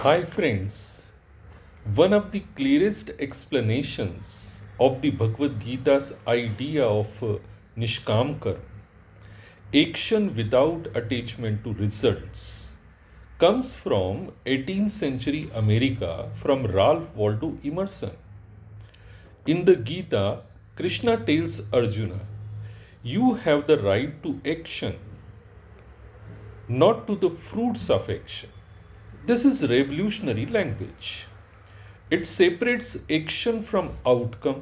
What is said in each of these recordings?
Hi, friends. One of the clearest explanations of the Bhagavad Gita's idea of Nishkam Karma, action without attachment to results, comes from 18th century America from Ralph Waldo Emerson. In the Gita, Krishna tells Arjuna, "You have the right to action, not to the fruits of action." This is revolutionary language. It separates action from outcome.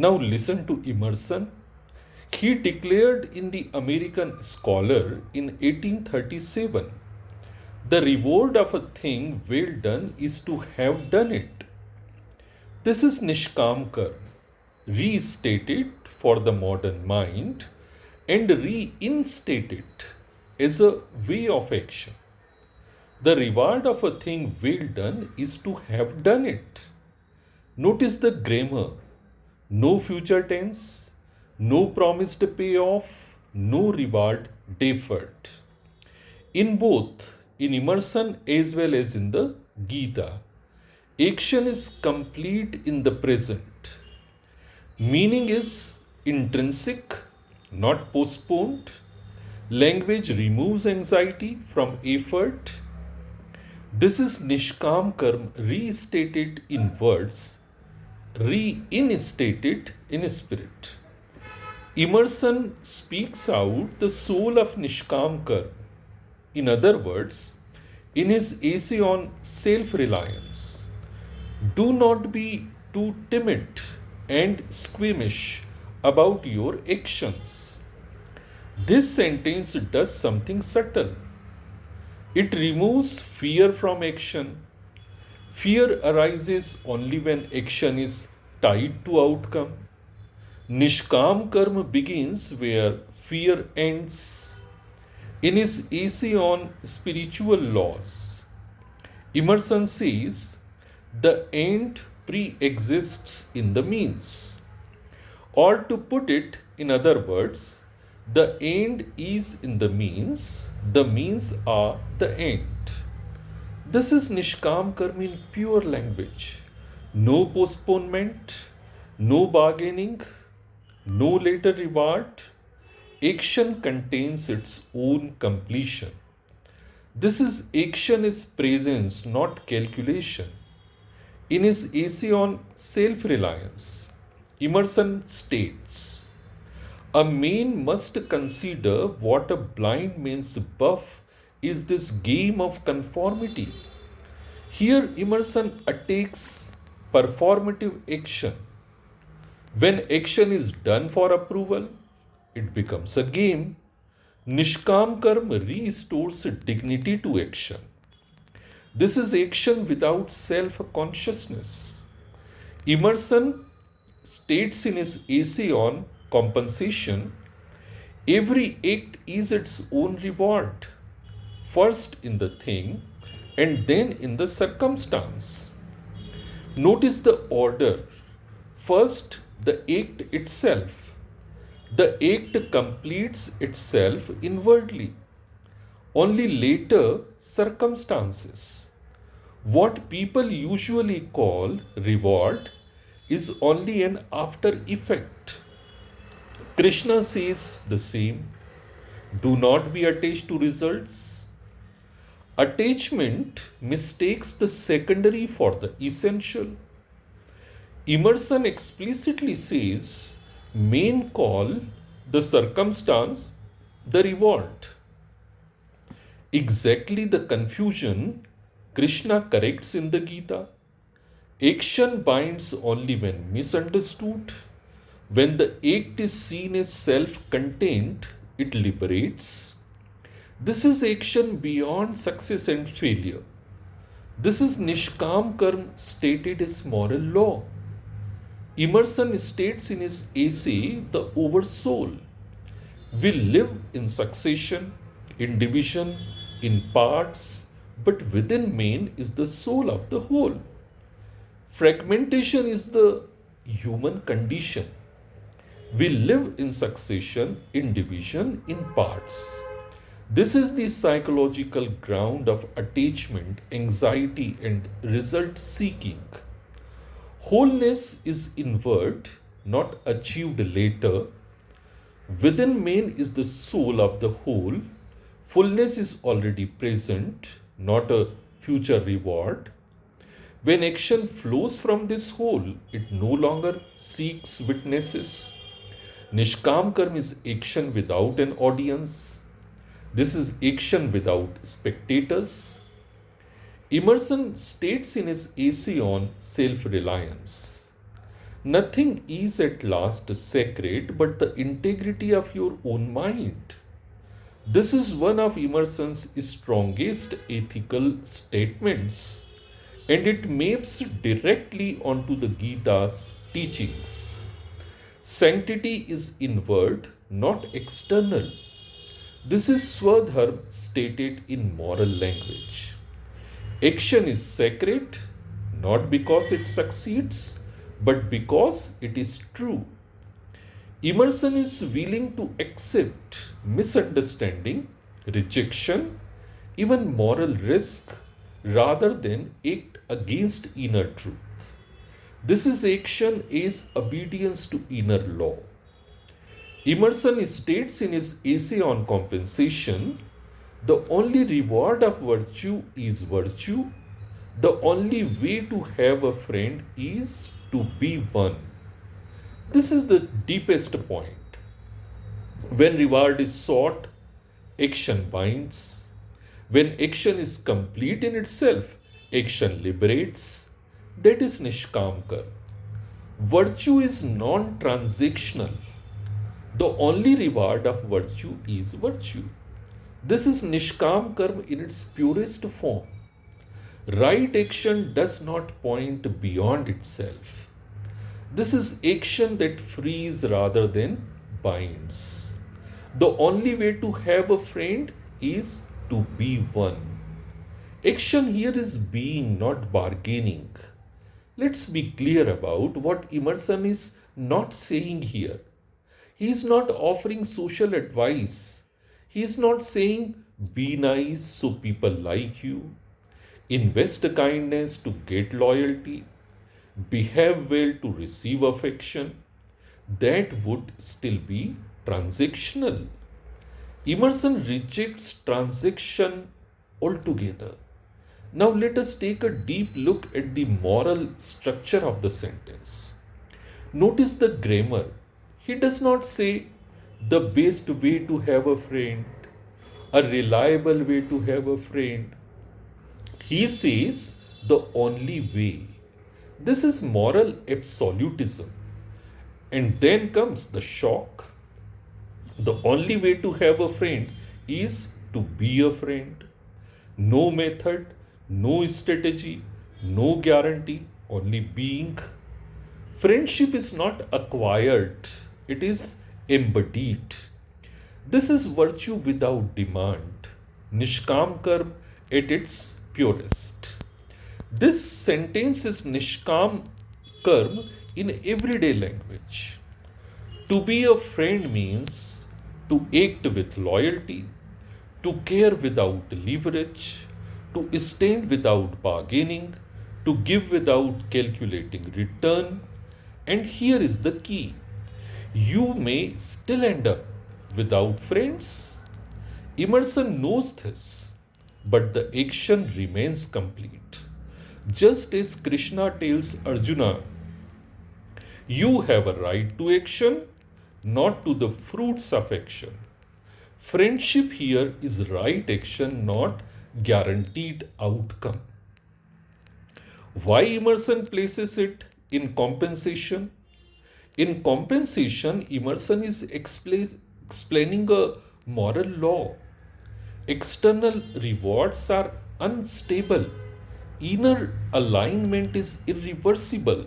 Now listen to Emerson. He declared in the American Scholar in 1837, "The reward of a thing well done is to have done it." This is Nishkam Karma, restated for the modern mind and reinstated as a way of action. The reward of a thing well done is to have done it. Notice the grammar. No future tense, no promised payoff, no reward deferred. In both, in Emerson as well as in the Gita, action is complete in the present. Meaning is intrinsic, not postponed. Language removes anxiety from effort. This is Nishkam Karma restated in words, reinstated in spirit. Emerson speaks out the soul of Nishkam Karma. In other words, in his essay on self-reliance, do not be too timid and squeamish about your actions. This sentence does something subtle. It removes fear from action. Fear arises only when action is tied to outcome. Nishkam Karma begins where fear ends. In his essay on spiritual laws, Emerson says, "The end pre-exists in the means." Or to put it in other words, the end is in the means are the end. This is Nishkam Karma in pure language. No postponement, no bargaining, no later reward. Action contains its own completion. This is action is presence, not calculation. In his essay on self-reliance, Emerson states, "A man must consider what a blind man's buff is this game of conformity." Here, Emerson attacks performative action. When action is done for approval, it becomes a game. Nishkam Karma restores dignity to action. This is action without self consciousness. Emerson states in his essay on compensation, every act is its own reward, first in the thing and then in the circumstance. Notice the order. First, the act itself. The act completes itself inwardly. Only later, circumstances. What people usually call reward is only an after effect. Krishna says the same. Do not be attached to results. Attachment mistakes the secondary for the essential. Emerson explicitly says men call the circumstance the reward. Exactly the confusion Krishna corrects in the Gita. Action binds only when misunderstood. When the act is seen as self-contained, it liberates. This is action beyond success and failure. This is Nishkam Karma stated as moral law. Emerson states in his essay, The Oversoul, we live in succession, in division, in parts, but within man is the soul of the whole. Fragmentation is the human condition. We live in succession, in division, in parts. This is the psychological ground of attachment, anxiety, and result seeking. Wholeness is inward, not achieved later. Within man is the soul of the whole. Fullness is already present, not a future reward. When action flows from this whole, it no longer seeks witnesses. Nishkam Karma is action without an audience. This is action without spectators. Emerson states in his essay on self reliance, nothing is at last sacred but the integrity of your own mind. This is one of Emerson's strongest ethical statements, and it maps directly onto the Gita's teachings. Sanctity is inward, not external. This is Swadharma stated in moral language. Action is sacred not because it succeeds, but because it is true. Emerson is willing to accept misunderstanding, rejection, even moral risk rather than act against inner truth. This is action is obedience to inner law. Emerson states in his essay on compensation, the only reward of virtue is virtue. The only way to have a friend is to be one. This is the deepest point. When reward is sought, action binds. When action is complete in itself, action liberates. That is Nishkam Karma. Virtue is non transactional. The only reward of virtue is virtue. This is Nishkam Karma in its purest form. Right action does not point beyond itself. This is action that frees rather than binds. The only way to have a friend is to be one. Action here is being, not bargaining. Let's be clear about what Emerson is not saying here. He is not offering social advice. He is not saying, be nice so people like you, invest kindness to get loyalty, behave well to receive affection. That would still be transactional. Emerson rejects transaction altogether. Now let us take a deep look at the moral structure of the sentence. Notice the grammar. He does not say the best way to have a friend, a reliable way to have a friend. He says the only way. This is moral absolutism. And then comes the shock. The only way to have a friend is to be a friend. No method, no strategy, no guarantee, only being. Friendship is not acquired, it is embodied. This is virtue without demand. Nishkam Karma at its purest. This sentence is Nishkam Karma in everyday language. To be a friend means to act with loyalty, to care without leverage, to stand without bargaining, to give without calculating return. And here is the key. You may still end up without friends. Emerson knows this, but the action remains complete. Just as Krishna tells Arjuna, you have a right to action, not to the fruits of action. Friendship here is right action, not guaranteed outcome. Why Emerson places it in compensation? In compensation, Emerson is explaining a moral law. External rewards are unstable. Inner alignment is irreversible.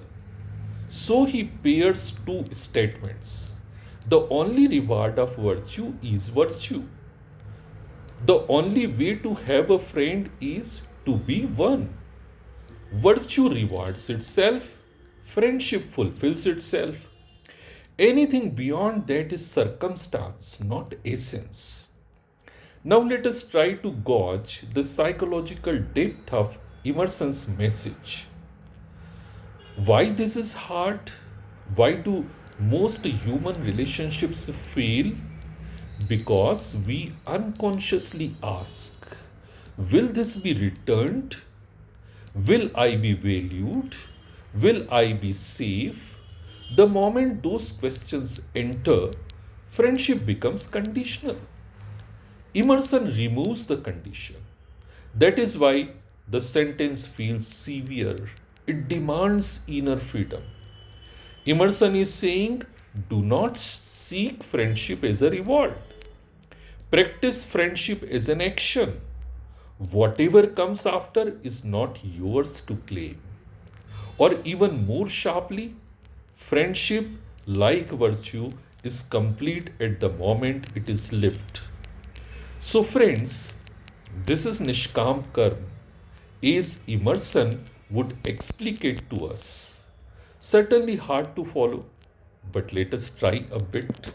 So he pairs two statements. The only reward of virtue is virtue. The only way to have a friend is to be one. Virtue rewards itself, friendship fulfills itself. Anything beyond that is circumstance, not essence. Now let us try to gauge the psychological depth of Emerson's message. Why this is hard? Why do most human relationships fail? Because we unconsciously ask, will this be returned? Will I be valued? Will I be safe? The moment those questions enter, friendship becomes conditional. Emerson removes the condition. That is why the sentence feels severe. It demands inner freedom. Emerson is saying, do not seek friendship as a reward. Practice friendship as an action. Whatever comes after is not yours to claim. Or even more sharply, friendship, like virtue, is complete at the moment it is lived. So, friends, this is Nishkam Karma, as Emerson would explicate to us. Certainly hard to follow, but let us try a bit.